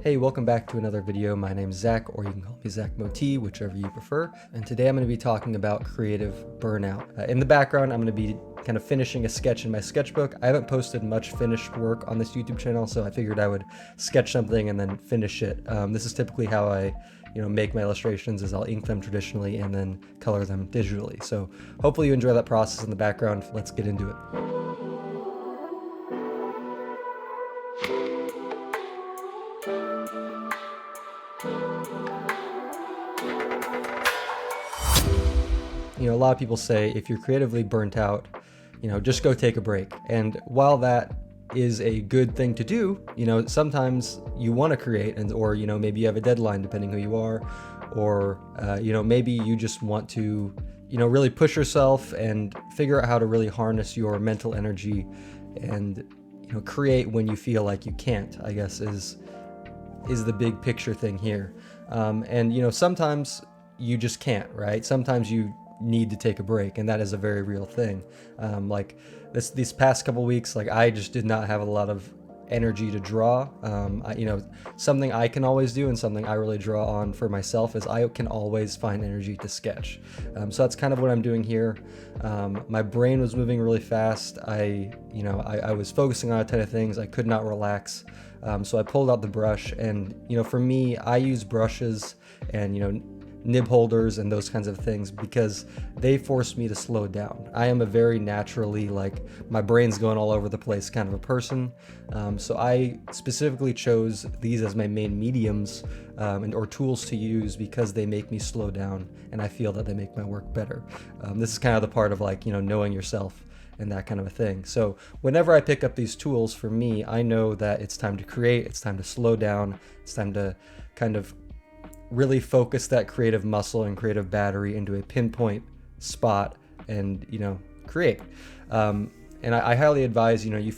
Hey, welcome back to another video. My name's Zach, or you can call me Zach Moti, whichever you prefer. And today I'm going to be talking about creative burnout. In the background, I'm going to be kind of finishing a sketch in my sketchbook. I haven't posted much finished work on this YouTube channel, so I figured I would sketch something and then finish it. This is typically how I make my illustrations, is I'll ink them traditionally and then color them digitally. So hopefully you enjoy that process in the background. Let's get into it. A lot of people say if you're creatively burnt out, just go take a break. And while that is a good thing to do, sometimes you want to create, or maybe you have a deadline depending who you are, or maybe you just want to really push yourself and figure out how to really harness your mental energy and create when you feel like you can't, I guess is the big picture thing here. And sometimes you just can't, right? Sometimes you need to take a break, and that is a very real thing. Like these past couple weeks, like I just did not have a lot of energy to draw. Something I can always do and something I really draw on for myself is I can always find energy to sketch. So that's kind of what I'm doing here. My brain was moving really fast. I was focusing on a ton of things. I could not relax. So I pulled out the brush, and for me, I use brushes and nib holders and those kinds of things because they force me to slow down. I am a very naturally, my brain's going all over the place kind of a person. So I specifically chose these as my main mediums or tools to use because they make me slow down, and I feel that they make my work better. This is kind of the part of knowing yourself and that kind of a thing. So whenever I pick up these tools, for me, I know that it's time to create, it's time to slow down, it's time to kind of really focus that creative muscle and creative battery into a pinpoint spot and create. And I highly advise you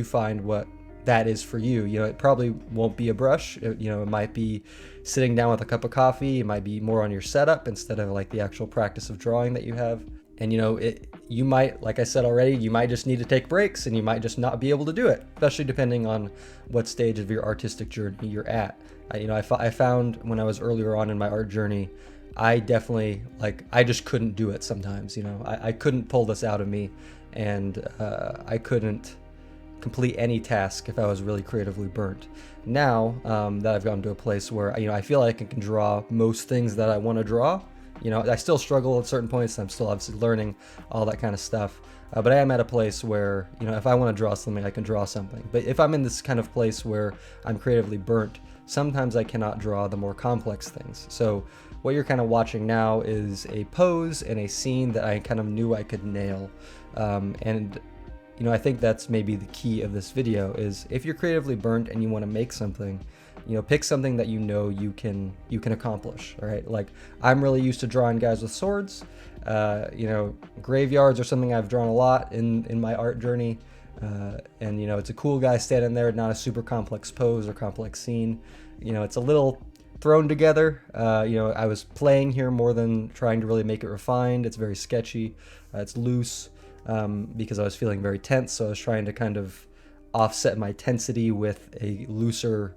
find what that is for you. It probably won't be a brush. It might be sitting down with a cup of coffee. It might be more on your setup instead of the actual practice of drawing that you have. And you might, like I said already, you might just need to take breaks, and you might just not be able to do it, especially depending on what stage of your artistic journey you're at. I found when I was earlier on in my art journey, I definitely I just couldn't do it sometimes. I couldn't pull this out of me, and I couldn't complete any task if I was really creatively burnt. Now that I've gotten to a place where I feel like I can draw most things that I want to draw. I still struggle at certain points. I'm still obviously learning all that kind of stuff. But I am at a place where, if I want to draw something, I can draw something. But if I'm in this kind of place where I'm creatively burnt, sometimes I cannot draw the more complex things. So what you're kind of watching now is a pose and a scene that I kind of knew I could nail. And I think that's maybe the key of this video is if you're creatively burnt and you want to make something, pick something that you can accomplish. All right, I'm really used to drawing guys with swords. Graveyards are something I've drawn a lot in my art journey. And it's a cool guy standing there, not a super complex pose or complex scene. It's a little thrown together. I was playing here more than trying to really make it refined. It's very sketchy. It's loose because I was feeling very tense. So I was trying to kind of offset my tensity with a looser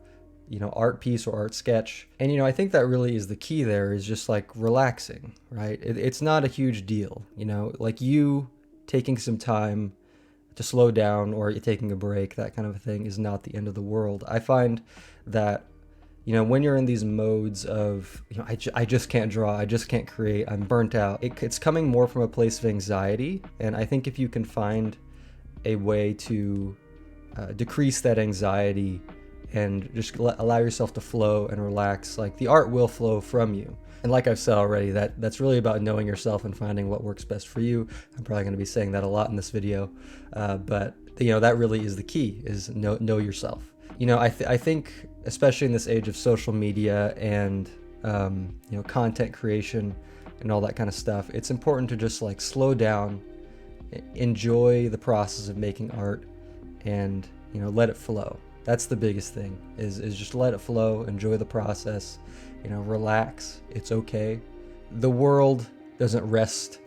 art piece or art sketch. And I think that really is the key there, is just relaxing, right? It's not a huge deal, you taking some time to slow down or taking a break, that kind of a thing is not the end of the world. I find that when you're in these modes of I just can't draw, I just can't create, I'm burnt out, it's coming more from a place of anxiety. And I think if you can find a way to decrease that anxiety and just allow yourself to flow and relax, the art will flow from you. And like I've said already, that's really about knowing yourself and finding what works best for you. I'm probably going to be saying that a lot in this video, but that really is the key, is know yourself. I think especially in this age of social media and content creation and all that kind of stuff, it's important to just slow down, enjoy the process of making art, and let it flow. That's the biggest thing, is just let it flow, enjoy the process, relax. It's okay. The world doesn't rest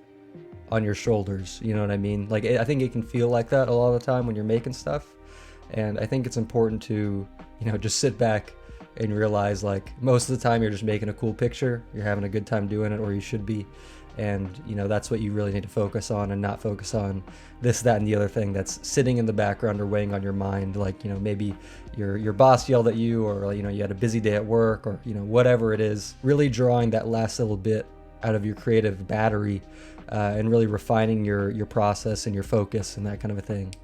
on your shoulders, you know what I mean? I think it can feel like that a lot of the time when you're making stuff. And I think it's important to, just sit back, and realize like most of the time you're just making a cool picture, you're having a good time doing it, or you should be. And that's what you really need to focus on, and not focus on this, that, and the other thing that's sitting in the background or weighing on your mind. Like maybe your boss yelled at you, or you had a busy day at work, or whatever it is. Really drawing that last little bit out of your creative battery, and really refining your process and your focus and that kind of a thing,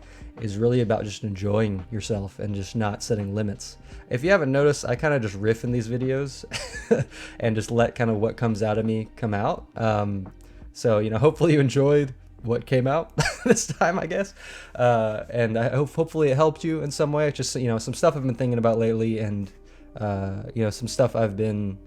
is really about just enjoying yourself and just not setting limits. If you haven't noticed, I kind of just riff in these videos and just let kind of what comes out of me come out. So hopefully you enjoyed what came out this time, I guess. And I hopefully it helped you in some way. It's just some stuff I've been thinking about lately, and some stuff I've been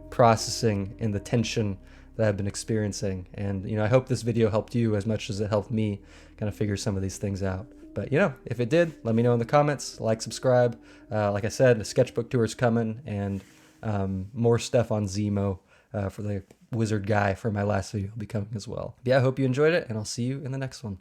processing in the tension that I've been experiencing. And I hope this video helped you as much as it helped me kind of figure some of these things out. But if it did, let me know in the comments. Like, subscribe. Like I said, the sketchbook tour is coming, and more stuff on Zemo for the wizard guy from my last video will be coming as well. Yeah, I hope you enjoyed it, and I'll see you in the next one.